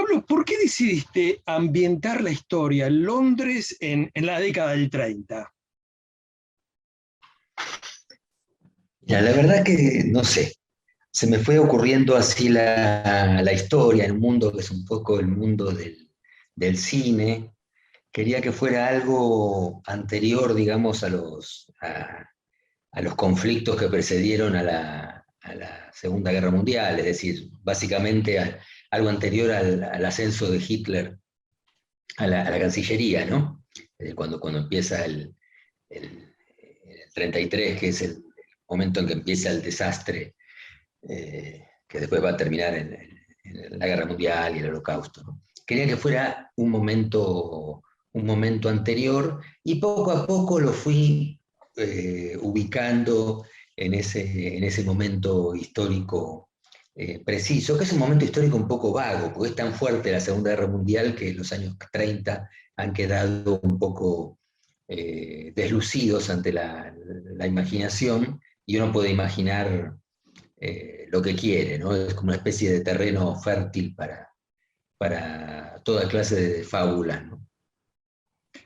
Pablo, ¿por qué decidiste ambientar la historia en Londres en la década del 30? Ya, la verdad que no sé, se me fue ocurriendo así la historia, el mundo que es un poco el mundo del cine. Quería que fuera algo anterior, digamos, a los conflictos que precedieron a la Segunda Guerra Mundial, es decir, básicamente algo anterior al ascenso de Hitler a la Cancillería, ¿no? Cuando empieza el 33, que es el momento en que empieza el desastre, que después va a terminar en la Guerra Mundial y el Holocausto, ¿no? Quería que fuera un momento anterior, y poco a poco lo fui ubicando en ese momento histórico preciso, que es un momento histórico un poco vago, porque es tan fuerte la Segunda Guerra Mundial que los años 30 han quedado un poco deslucidos ante la imaginación, y uno puede imaginar lo que quiere, ¿no? Es como una especie de terreno fértil para toda clase de fábulas, ¿no?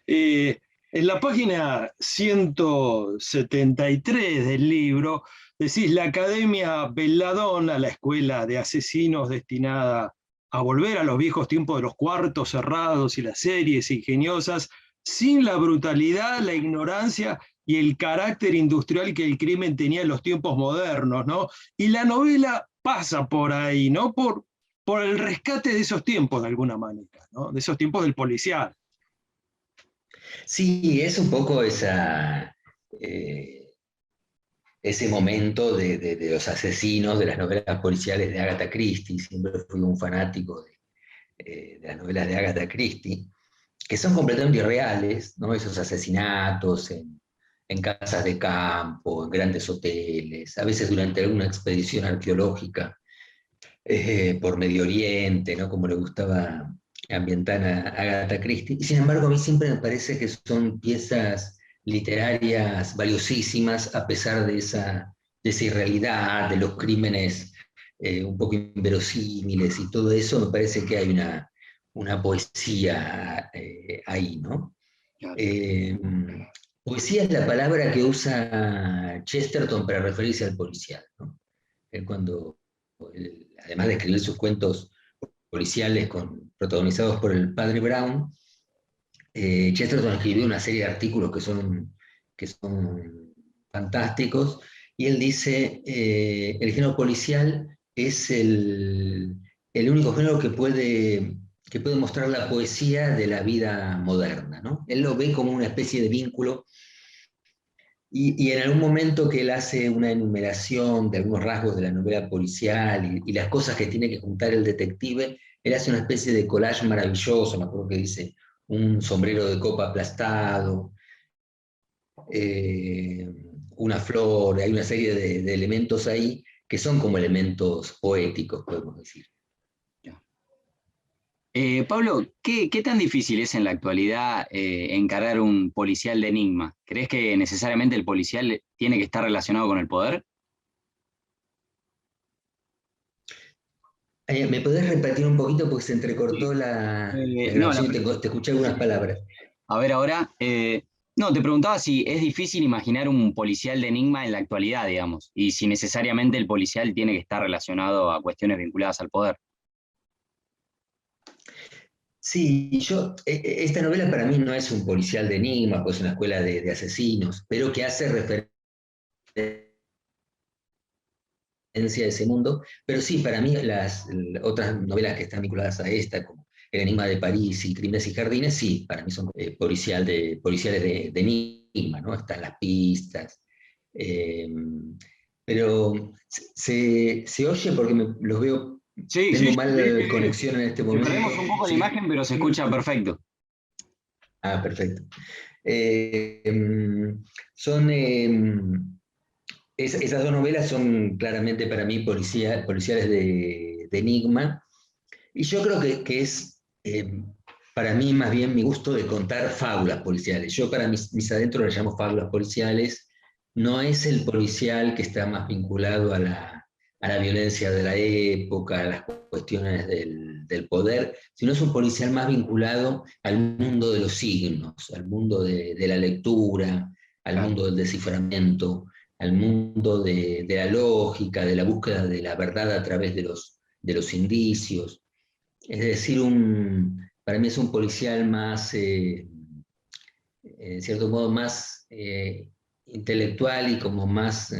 Eh, en la página 173 del libro, decís la Academia Belladonna, la escuela de asesinos destinada a volver a los viejos tiempos de los cuartos cerrados y las series ingeniosas, sin la brutalidad, la ignorancia y el carácter industrial que el crimen tenía en los tiempos modernos, ¿no? Y la novela pasa por ahí, ¿no? Por el rescate de esos tiempos, de alguna manera, ¿no? De esos tiempos del policial. Sí, es un poco ese momento de los asesinos, de las novelas policiales de Agatha Christie. Siempre fui un fanático de las novelas de Agatha Christie, que son completamente irreales, ¿no? Esos asesinatos en casas de campo, en grandes hoteles, a veces durante alguna expedición arqueológica por Medio Oriente, ¿no? Como le gustaba ambientar a Agatha Christie. Y sin embargo, a mí siempre me parece que son piezas literarias valiosísimas, a pesar de esa irrealidad, de los crímenes un poco inverosímiles y todo eso. Me parece que hay una poesía ahí, ¿no? Eh, Poesía es la palabra que usa Chesterton para referirse al policial, ¿no? Él cuando, además de escribir sus cuentos policiales protagonizados por el padre Brown, Chesterton escribió una serie de artículos que son fantásticos, y él dice, el género policial es el único género que puede mostrar la poesía de la vida moderna, ¿no? Él lo ve como una especie de vínculo. Y en algún momento que él hace una enumeración de algunos rasgos de la novela policial y las cosas que tiene que juntar el detective, él hace una especie de collage maravilloso. Me acuerdo que dice un sombrero de copa aplastado, eh, una flor. Hay una serie de elementos ahí que son como elementos poéticos, podemos decir. Pablo, ¿qué tan difícil es en la actualidad encarar un policial de enigma? ¿Crees que necesariamente el policial tiene que estar relacionado con el poder? ¿Me podés repetir un poquito porque se entrecortó Sí. la No, grabación y te escuché algunas palabras? a ver ahora. No, te preguntaba si es difícil imaginar un policial de enigma en la actualidad, digamos, y si necesariamente el policial tiene que estar relacionado a cuestiones vinculadas al poder. Sí, esta novela para mí no es un policial de enigma, pues es una escuela de asesinos, pero que hace referencia a ese mundo. Pero sí, para mí las otras novelas que están vinculadas a esta, como El Enigma de París y Crímenes y Jardines, sí, para mí son policiales de enigma, ¿no? Están las pistas. eh, pero se oye porque los veo, Sí, sí, tengo sí, sí, mal sí. conexión en este Te momento. perdemos un poco la ¿Sí? imagen, pero se escucha perfecto. Ah, perfecto. Eh, em, son, esas dos novelas son claramente para mí policiales de enigma, y yo creo que es para mí más bien mi gusto de contar fábulas policiales. Yo para mis adentros las llamo fábulas policiales. No es el policial que está más vinculado a la violencia de la época, a las cuestiones del poder, sino es un policial más vinculado al mundo de los signos, al mundo de la lectura, al mundo del desciframiento, al mundo de la lógica, de la búsqueda de la verdad a través de los indicios. Es decir, para mí es un policial más, en cierto modo, más intelectual y como más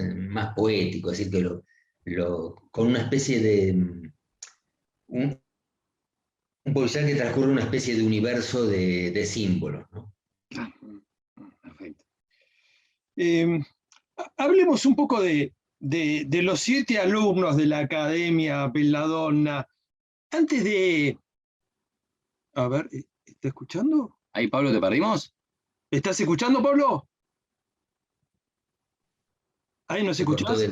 poético, es decir, que con una especie de... un policial que transcurre una especie de universo de símbolos, ¿no? Perfecto. Hablemos un poco de los 7 alumnos de la Academia Belladonna. Antes de... A ver, ¿está escuchando? Ahí, Pablo, ¿te perdimos? ¿Estás escuchando, Pablo? ¿Ahí nos escuchás?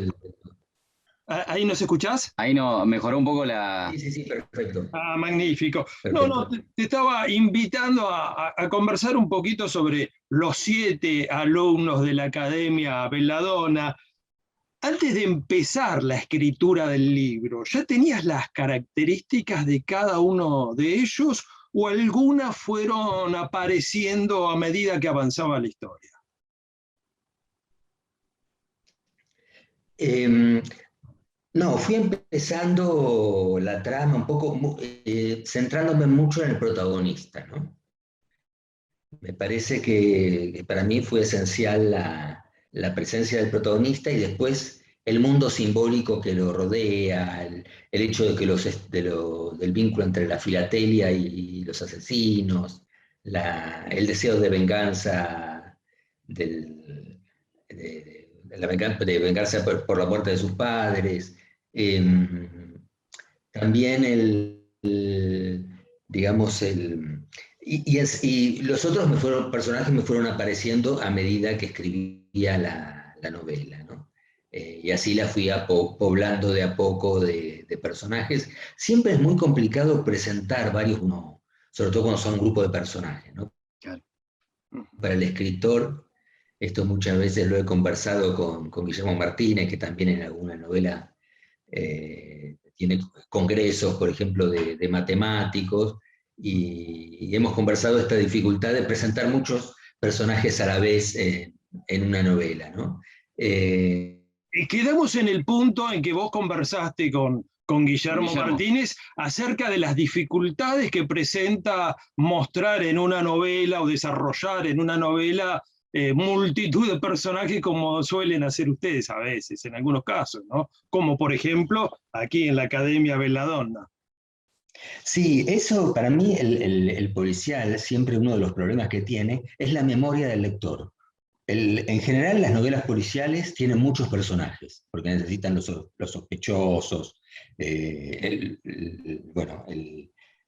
¿Ahí nos escuchás? Ahí no, mejoró un poco la... Sí, perfecto. Ah, magnífico. Perfecto. No, te estaba invitando a conversar un poquito sobre los 7 alumnos de la Academia Belladonna. Antes de empezar la escritura del libro, ¿ya tenías las características de cada uno de ellos o algunas fueron apareciendo a medida que avanzaba la historia? No, fui empezando la trama un poco, centrándome mucho en el protagonista, ¿no? Me parece que para mí fue esencial la presencia del protagonista y después el mundo simbólico que lo rodea, el hecho de que del vínculo entre la filatelia y los asesinos, el deseo de venganza, de vengarse por la muerte de sus padres, también digamos, y los otros personajes me fueron apareciendo a medida que escribía la novela, ¿no? Y así la fui poblando de a poco de personajes. Siempre es muy complicado presentar varios, sobre todo cuando son un grupo de personajes, ¿no? Claro. Para el escritor, esto muchas veces lo he conversado con Guillermo Martínez, que también en alguna novela tiene congresos, por ejemplo, de matemáticos, y hemos conversado esta dificultad de presentar muchos personajes a la vez en una novela, ¿no? Quedamos en el punto en que vos conversaste con Guillermo Martínez acerca de las dificultades que presenta mostrar en una novela o desarrollar en una novela multitud de personajes como suelen hacer ustedes a veces, en algunos casos, ¿no? Como por ejemplo aquí en la Academia Belladonna. Sí, eso para mí el policial, siempre uno de los problemas que tiene, es la memoria del lector. En general las novelas policiales tienen muchos personajes, porque necesitan los sospechosos,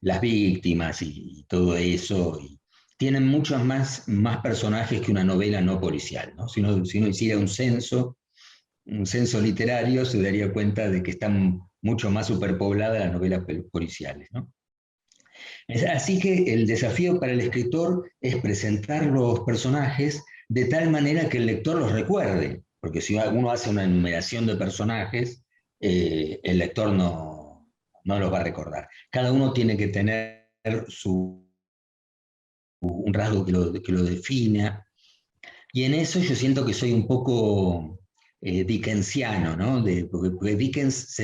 las víctimas y todo eso, y tienen muchos más personajes que una novela no policial, ¿no? Si uno hiciera un censo literario, se daría cuenta de que están mucho más superpobladas las novelas policiales, ¿no? Así que el desafío para el escritor es presentar los personajes de tal manera que el lector los recuerde, porque si uno hace una enumeración de personajes, el lector no los va a recordar. Cada uno tiene que tener un rasgo que lo defina, y en eso yo siento que soy un poco dickensiano, ¿no? Porque Dickens,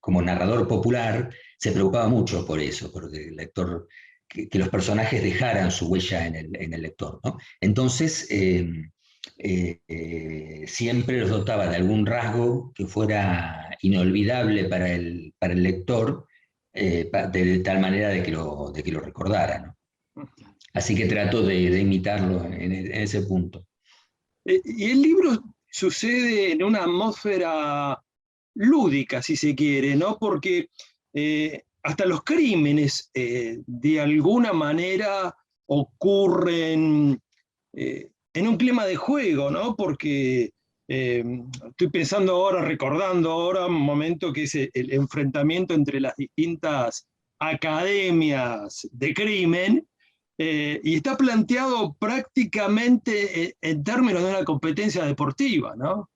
como narrador popular, se preocupaba mucho por eso, porque el lector, que los personajes dejaran su huella en el lector, ¿no? Entonces, siempre los dotaba de algún rasgo que fuera inolvidable para el lector, de tal manera de que lo recordara, ¿no? Así que trato de imitarlo en ese punto. Y el libro sucede en una atmósfera lúdica, si se quiere, ¿no? Porque hasta los crímenes de alguna manera ocurren en un clima de juego, ¿no? Porque estoy pensando ahora, recordando ahora un momento que es el enfrentamiento entre las distintas academias de crimen, y está planteado prácticamente en términos de una competencia deportiva, ¿no?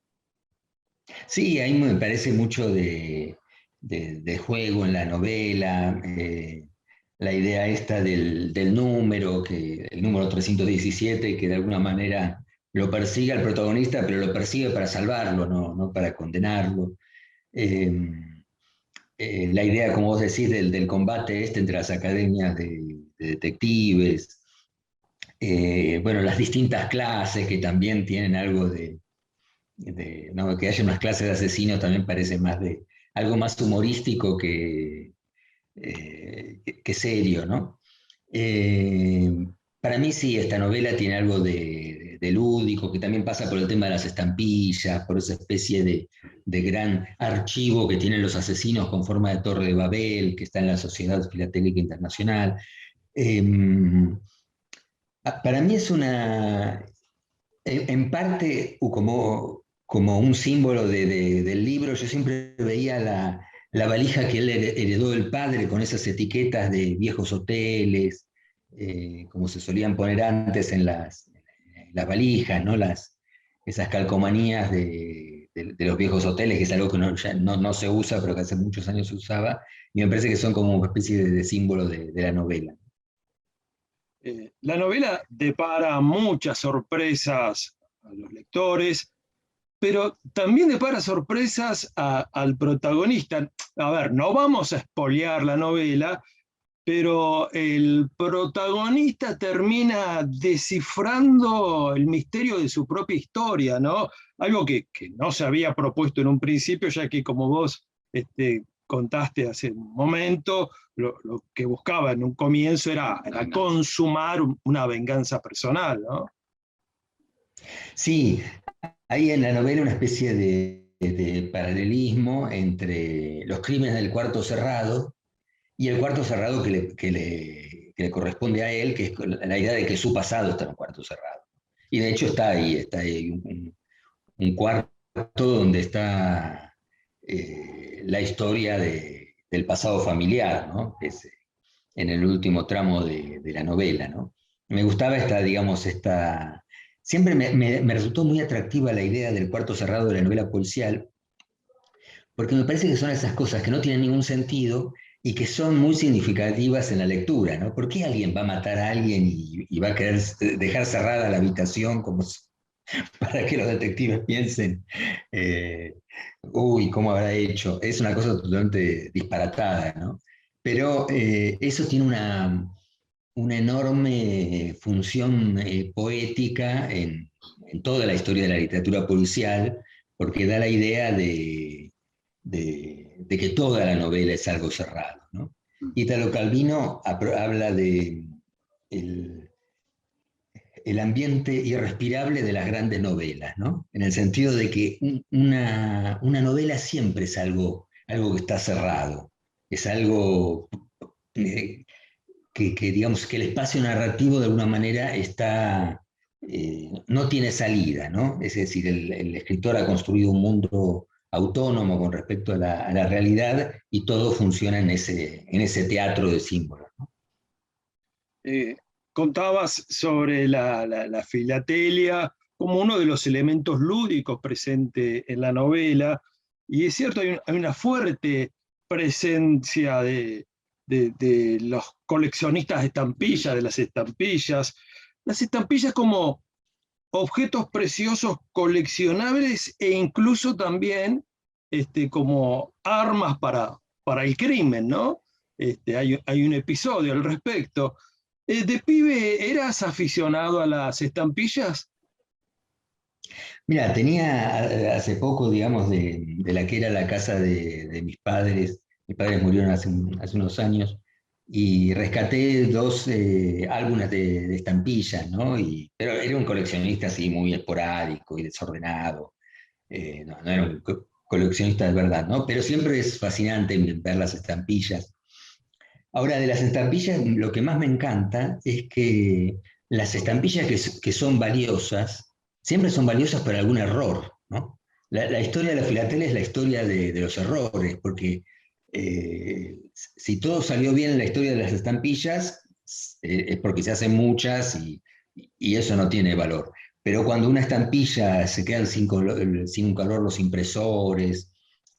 Sí, ahí me parece mucho de juego en la novela, la idea esta del número, el número 317, que de alguna manera lo persigue al protagonista, pero lo persigue para salvarlo, no para condenarlo. Eh, la idea, como vos decís, del combate este entre las academias de detectives, bueno, las distintas clases que también tienen algo no, que haya unas clases de asesinos también parece más de algo más humorístico que serio, ¿no? Eh, para mí sí, esta novela tiene algo de lúdico, que también pasa por el tema de las estampillas, por esa especie de gran archivo que tienen los asesinos con forma de Torre de Babel, que está en la Sociedad Filatélica Internacional. Eh, para mí es en parte, como un símbolo del libro, yo siempre veía la valija que él heredó del padre con esas etiquetas de viejos hoteles, como se solían poner antes en las valijas, ¿no? Esas calcomanías de los viejos hoteles, que es algo que ya no se usa, pero que hace muchos años se usaba, y me parece que son como una especie de símbolo de la novela. La novela depara muchas sorpresas a los lectores, pero también depara sorpresas al protagonista. A ver, no vamos a espolear la novela, pero el protagonista termina descifrando el misterio de su propia historia, ¿no? Algo que no se había propuesto en un principio, ya que como vos contaste hace un momento, lo que buscaba en un comienzo era consumar una venganza personal, ¿no? Sí, hay en la novela una especie de paralelismo entre los crímenes del cuarto cerrado y el cuarto cerrado que le corresponde a él, que es la idea de que su pasado está en un cuarto cerrado. Y de hecho está ahí un cuarto donde está la historia del pasado familiar, ¿no? Que es en el último tramo de la novela, ¿no? Me gustaba digamos, siempre me resultó muy atractiva la idea del cuarto cerrado de la novela policial, porque me parece que son esas cosas que no tienen ningún sentido y que son muy significativas en la lectura, ¿no? ¿Por qué alguien va a matar a alguien y va a querer dejar cerrada la habitación como para que los detectives piensen, uy, ¿cómo habrá hecho? Es una cosa totalmente disparatada, ¿no? Pero eso tiene una enorme función poética en toda la historia de la literatura policial, porque da la idea de que toda la novela es algo cerrado, ¿no? Italo Calvino habla de el ambiente irrespirable de las grandes novelas, ¿no? En el sentido de que una novela siempre es algo que está cerrado, es algo digamos, que el espacio narrativo de alguna manera no tiene salida, ¿no? Es decir, el escritor ha construido un mundo autónomo con respecto a la realidad y todo funciona en ese teatro de símbolos, ¿no? Eh, Contabas sobre la filatelia como uno de los elementos lúdicos presente en la novela, y es cierto, hay una fuerte presencia de los coleccionistas de estampillas, de las estampillas como objetos preciosos coleccionables e incluso también como armas para el crimen, ¿no? Hay un episodio al respecto. ¿De pibe eras aficionado a las estampillas? Mira, tenía hace poco, digamos, de la que era la casa de mis padres murieron hace unos años, y rescaté dos álbumes de estampillas, ¿no? Pero era un coleccionista así muy esporádico y desordenado, no era un coleccionista de verdad, ¿no? Pero siempre es fascinante ver las estampillas. Ahora, de las estampillas, lo que más me encanta es que las estampillas que son valiosas, siempre son valiosas por algún error, ¿no? La historia de la filatelia es la historia de los errores, porque si todo salió bien en la historia de las estampillas, es porque se hacen muchas y eso no tiene valor. pero cuando una estampilla se quedan sin un color los impresores,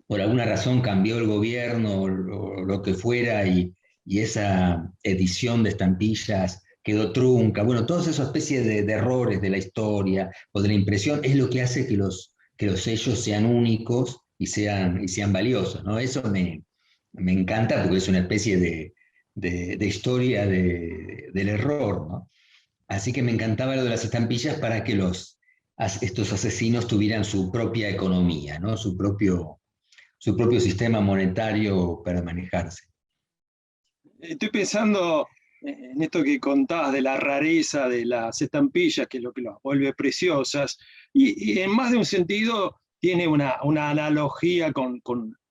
por alguna razón cambió el gobierno o lo que fuera y esa edición de estampillas quedó trunca, bueno, todas esas especies de errores de la historia o de la impresión es lo que hace que los sellos sean únicos y sean valiosos, ¿no? Eso me encanta porque es una especie de historia del error, ¿no? Así que me encantaba lo de las estampillas para que estos asesinos tuvieran su propia economía, ¿no? Su propio sistema monetario para manejarse. Estoy pensando en esto que contás de la rareza de las estampillas, que es lo que las vuelve preciosas, y en más de un sentido tiene una analogía con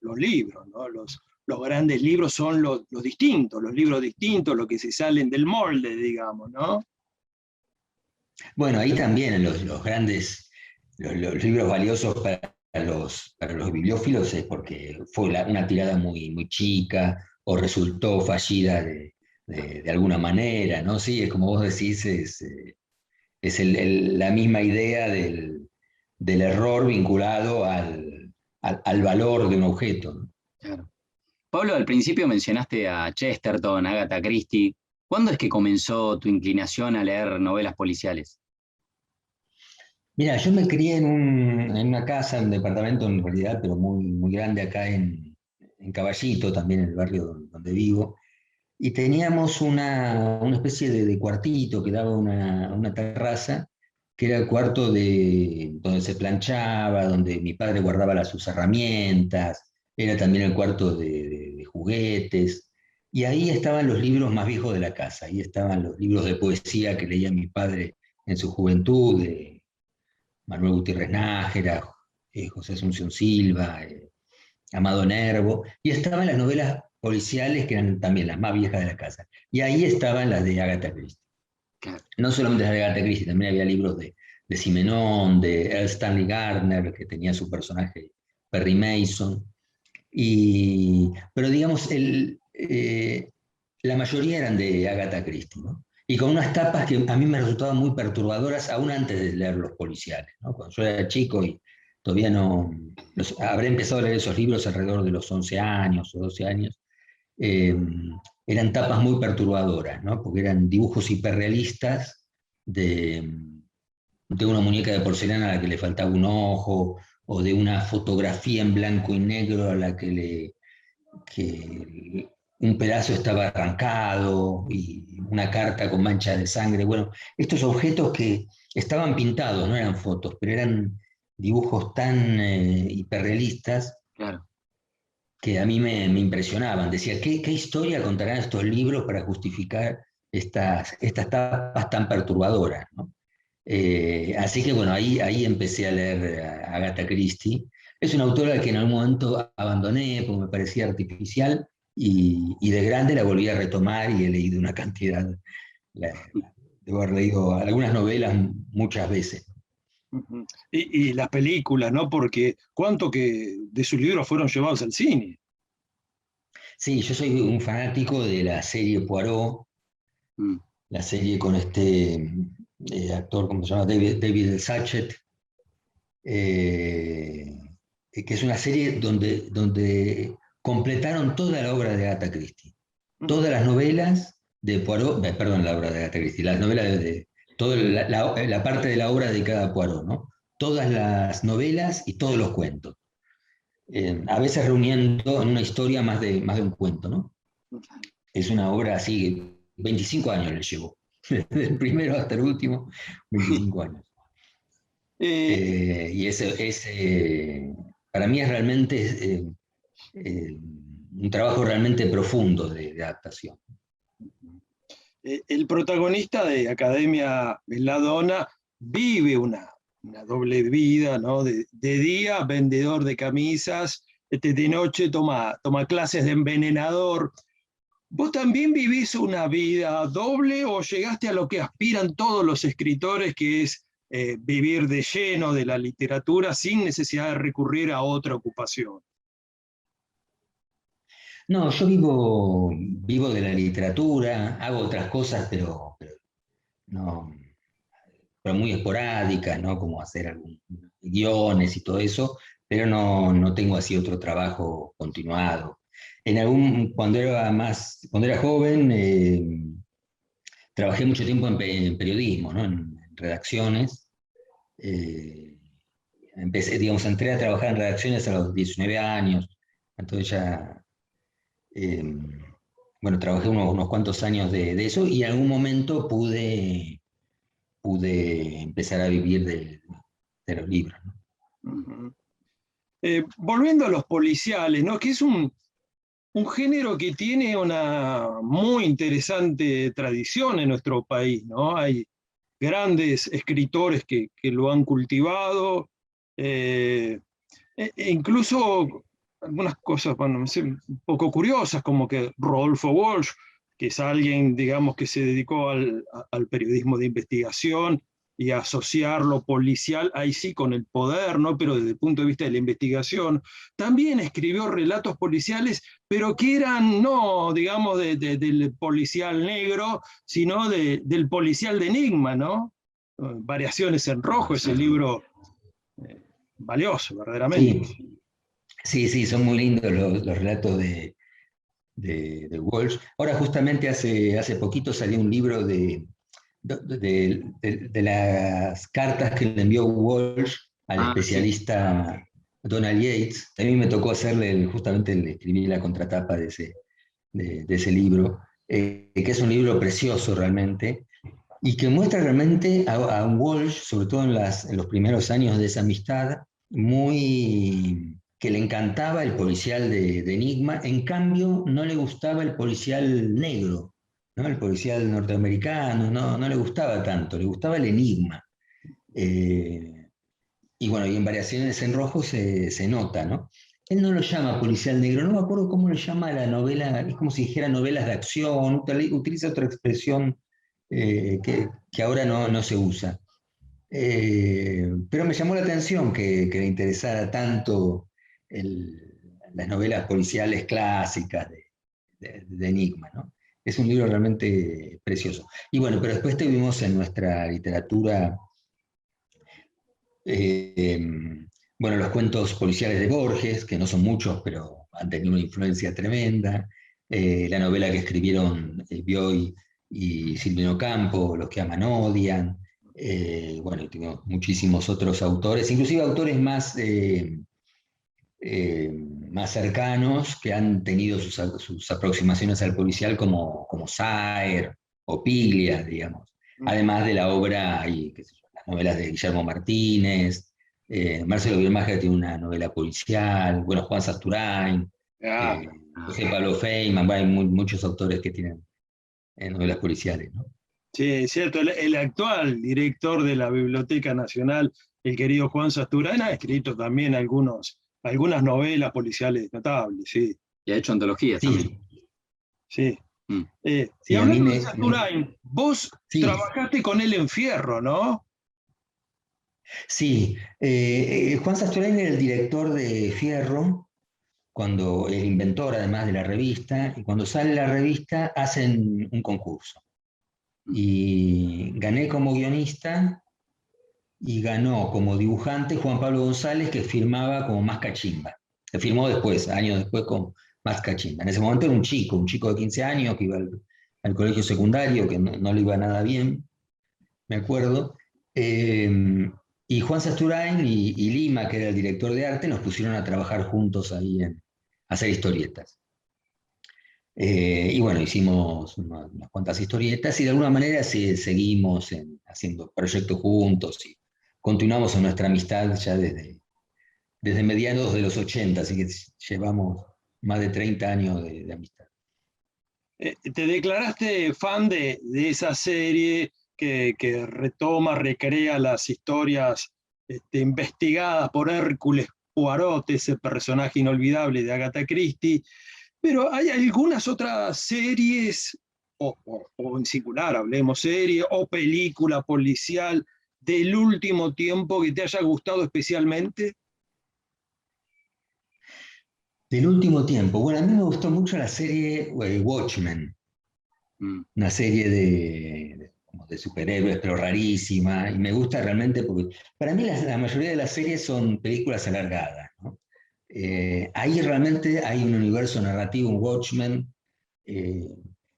los libros, ¿no? Los grandes libros son los distintos, los libros distintos, los que se salen del molde, digamos, ¿no? Bueno, ahí también los grandes, los libros valiosos para los bibliófilos es porque fue una tirada muy chica o resultó fallida de alguna manera, ¿no? Sí, es como vos decís, es la misma idea del error vinculado al valor de un objeto, ¿no? Claro. Pablo, al principio mencionaste a Chesterton, Agatha Christie. ¿Cuándo es que comenzó tu inclinación a leer novelas policiales? Mira, yo me crié en una casa, en un departamento en realidad, pero muy grande acá en Caballito, también en el barrio donde vivo, y teníamos una especie de cuartito que daba una terraza, que era el cuarto donde se planchaba, donde mi padre guardaba sus herramientas, era también el cuarto de juguetes, y ahí estaban los libros más viejos de la casa, ahí estaban los libros de poesía que leía mi padre en su juventud, de Manuel Gutiérrez Nájera, José Asunción Silva, Amado Nervo, y estaban las novelas policiales que eran también las más viejas de la casa. Y ahí estaban las de Agatha Christie. Claro. No solamente las de Agatha Christie, también había libros de Simenón, de L. Stanley Gardner, que tenía su personaje Perry Mason. Pero digamos, la mayoría eran de Agatha Christie, ¿no? Y con unas tapas que a mí me resultaban muy perturbadoras, aún antes de leer los policiales, ¿no? Cuando yo era chico y todavía no, habré empezado a leer esos libros alrededor de los 11 años o 12 años, eh, eran tapas muy perturbadoras, ¿no? Porque eran dibujos hiperrealistas de una muñeca de porcelana a la que le faltaba un ojo, o de una fotografía en blanco y negro a la que un pedazo estaba arrancado y una carta con manchas de sangre. Bueno, estos objetos que estaban pintados, no eran fotos, pero eran dibujos tan hiperrealistas Claro. que a mí me impresionaban. Decía, ¿qué historia contarán estos libros para justificar estas tapas tan perturbadoras, ¿no? Así que bueno, ahí empecé a leer a Agatha Christie. Es una autora que en algún momento abandoné porque me parecía artificial y de grande la volví a retomar y he leído una cantidad, debo haber leído algunas novelas muchas veces. Ujú. Y las películas, ¿no? Porque cuánto que de sus libros fueron llevados al cine. Sí, yo soy un fanático de la serie Poirot, Mm. la serie con este actor, ¿cómo se llama? David Suchet, eh, que es una serie donde completaron toda la obra de Agatha Christie. Todas las novelas de Poirot, perdón, la obra de Agatha Christie, las novelas toda la parte de la obra dedicada a Poirot, ¿no? Todas las novelas y todos los cuentos. A veces reuniendo en una historia más de un cuento, ¿no? Es una obra así, 25 años le llevó, desde el primero hasta el último, 25 años. Y para mí es realmente un trabajo realmente profundo de adaptación. El protagonista de Academia Belladonna vive una doble vida, ¿no? De día, vendedor de camisas, de noche toma clases de envenenador. ¿Vos también vivís una vida doble o llegaste a lo que aspiran todos los escritores, que es vivir de lleno de la literatura sin necesidad de recurrir a otra ocupación? No, yo vivo de la literatura, hago otras cosas, pero no, pero muy esporádicas, ¿no? Como hacer algunos guiones y todo eso, pero no tengo así otro trabajo continuado. Cuando era joven, trabajé mucho tiempo en periodismo, ¿no? En redacciones. Entré a trabajar en redacciones a los 19 años, entonces ya, bueno, trabajé unos cuantos años de eso y en algún momento pude empezar a vivir de los libros, ¿no? Ujú. Volviendo a los policiales, ¿no? Que es un género que tiene una muy interesante tradición en nuestro país, ¿no? Hay grandes escritores que lo han cultivado, incluso algunas cosas, bueno, un poco curiosas, como que Rodolfo Walsh, que es alguien, digamos, que se dedicó al periodismo de investigación y a asociar lo policial, ahí sí, con el poder, ¿no? Pero desde el punto de vista de la investigación, también escribió relatos policiales, pero que eran no, digamos, del policial negro, sino del policial de enigma, ¿no? Variaciones en Rojo, ese libro valioso, verdaderamente. Sí, son muy lindos los relatos de Walsh. Ahora justamente hace poquito salió un libro de las cartas que le envió Walsh al especialista Donald Yates. A mí me tocó justamente le escribí la contratapa de ese libro, que es un libro precioso realmente, y que muestra realmente a un Walsh, sobre todo en los primeros años de esa amistad, que le encantaba el policial de Enigma, en cambio no le gustaba el policial negro, ¿no? El policial norteamericano, no le gustaba tanto, le gustaba el Enigma. Y bueno, y en Variaciones en Rojo se nota, ¿no? Él no lo llama policial negro, no me acuerdo cómo lo llama la novela, es como si dijera novelas de acción, utiliza otra expresión que ahora no se usa. Pero me llamó la atención que le interesara tanto las novelas policiales clásicas de Enigma, ¿no? Es un libro realmente precioso. Y bueno, pero después tuvimos en nuestra literatura, bueno, los cuentos policiales de Borges, que no son muchos, pero han tenido una influencia tremenda. La novela que escribieron Bioy y Silvino Campo, Los que aman odian. Bueno, y tengo muchísimos otros autores, inclusive autores más cercanos que han tenido sus aproximaciones al policial, como Saer o Piglia, digamos. Además de la obra, qué sé yo, las novelas de Guillermo Martínez, Marcelo Bielmacher tiene una novela policial, bueno, Juan Sasturain, José Pablo Feynman, hay muchos autores que tienen novelas policiales, ¿no? Sí, es cierto, el actual director de la Biblioteca Nacional, el querido Juan Sasturain, ha escrito también algunas novelas policiales notables, sí. Y ha hecho antologías también. Sí. Y Sí, hablando de Sasturain, vos sí. trabajaste con él en Fierro, ¿no? Sí, Juan Sasturain era el director de Fierro, el inventor además de la revista, y cuando sale la revista hacen un concurso. Y gané como guionista y ganó como dibujante Juan Pablo González, que firmaba como Más Cachimba. Se firmó después, años después, con Más Cachimba. En ese momento era un chico de 15 años que iba al colegio secundario, que no le iba nada bien, me acuerdo. Y Juan Sasturain y Lima, que era el director de arte, nos pusieron a trabajar juntos ahí a hacer historietas. Y bueno, hicimos unas cuantas historietas y de alguna manera seguimos haciendo proyectos juntos y continuamos en nuestra amistad ya desde mediados de los 80, así que llevamos más de 30 años de amistad. Te declaraste fan de esa serie que retoma, recrea las historias investigadas por Hércules Poirot, ese personaje inolvidable de Agatha Christie, pero hay algunas otras series, o en singular, hablemos serie, o película policial del último tiempo que te haya gustado especialmente. Del último tiempo, bueno, a mí me gustó mucho la serie Watchmen, una serie como de superhéroes, pero rarísima, y me gusta realmente porque para mí la mayoría de las series son películas alargadas, ¿no? Ahí realmente hay un universo narrativo, un Watchmen.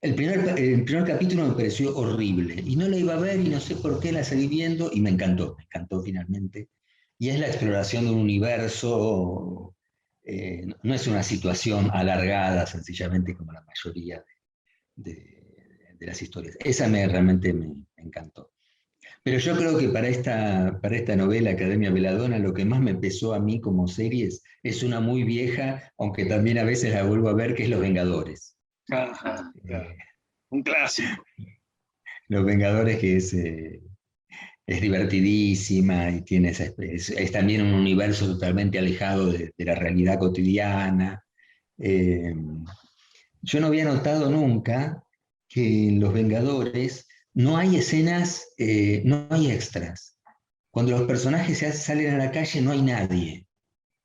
El primer capítulo me pareció horrible y no la iba a ver y no sé por qué la seguí viendo y me encantó finalmente. Y es la exploración de un universo, no es una situación alargada sencillamente como la mayoría de las historias. Esa realmente me encantó. Pero yo creo que para esta novela, Academia Belladonna, lo que más me pesó a mí como series es una muy vieja, aunque también a veces la vuelvo a ver, que es Los Vengadores. Ajá, un clásico. Los Vengadores que es divertidísima y tiene es también un universo totalmente alejado de la realidad cotidiana. Eh, yo no había notado nunca que en Los Vengadores no hay escenas, no hay extras. Cuando los personajes salen a la calle no hay nadie.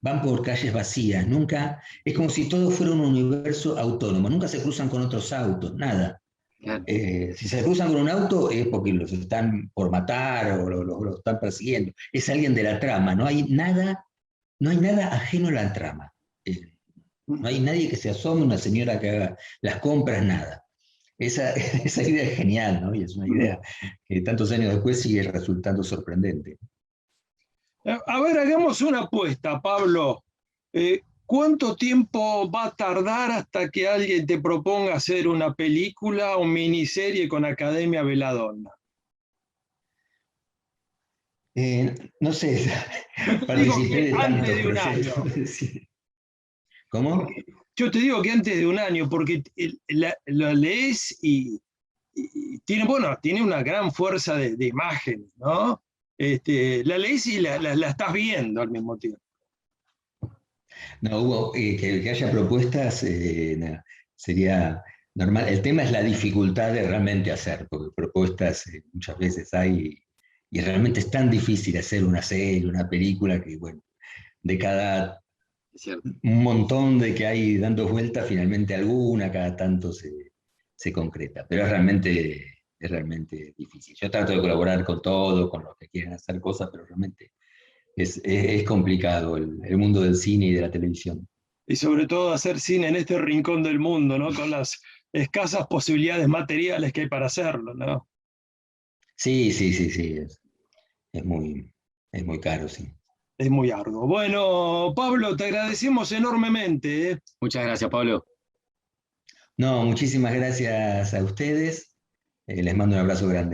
Van por calles vacías, nunca, es como si todo fuera un universo autónomo, nunca se cruzan con otros autos, nada. Si se cruzan con un auto es porque los están por matar o los están persiguiendo. Es alguien de la trama, no hay nada, no hay nada ajeno a la trama. No hay nadie que se asome, una señora que haga las compras, nada. Esa idea es genial, ¿no? Y es una idea que tantos años después sigue resultando sorprendente. A ver, hagamos una apuesta, Pablo. ¿Cuánto tiempo va a tardar hasta que alguien te proponga hacer una película o miniserie con Academia Belladonna? No sé, participé de tantos proyectos. ¿Cómo? Yo te digo que antes de un año, porque la lees y tiene, bueno, tiene una gran fuerza de imágenes, ¿no? La lees y la estás viendo al mismo tiempo. No, hubo, que haya propuestas no, sería normal. El tema es la dificultad de realmente hacer, porque propuestas muchas veces hay, y realmente es tan difícil hacer una serie, una película, que bueno, de cada un montón de que hay dando vueltas, finalmente alguna, cada tanto se concreta. Pero es realmente difícil. Yo trato de colaborar con todos, con los que quieren hacer cosas, pero realmente es complicado el mundo del cine y de la televisión. Y sobre todo hacer cine en este rincón del mundo, ¿no? Con las escasas posibilidades materiales que hay para hacerlo, ¿no? Sí, sí, sí, sí, es muy caro, sí. Es muy arduo. Bueno, Pablo, te agradecemos enormemente, ¿eh? Muchas gracias, Pablo. No, muchísimas gracias a ustedes. Les mando un abrazo grande.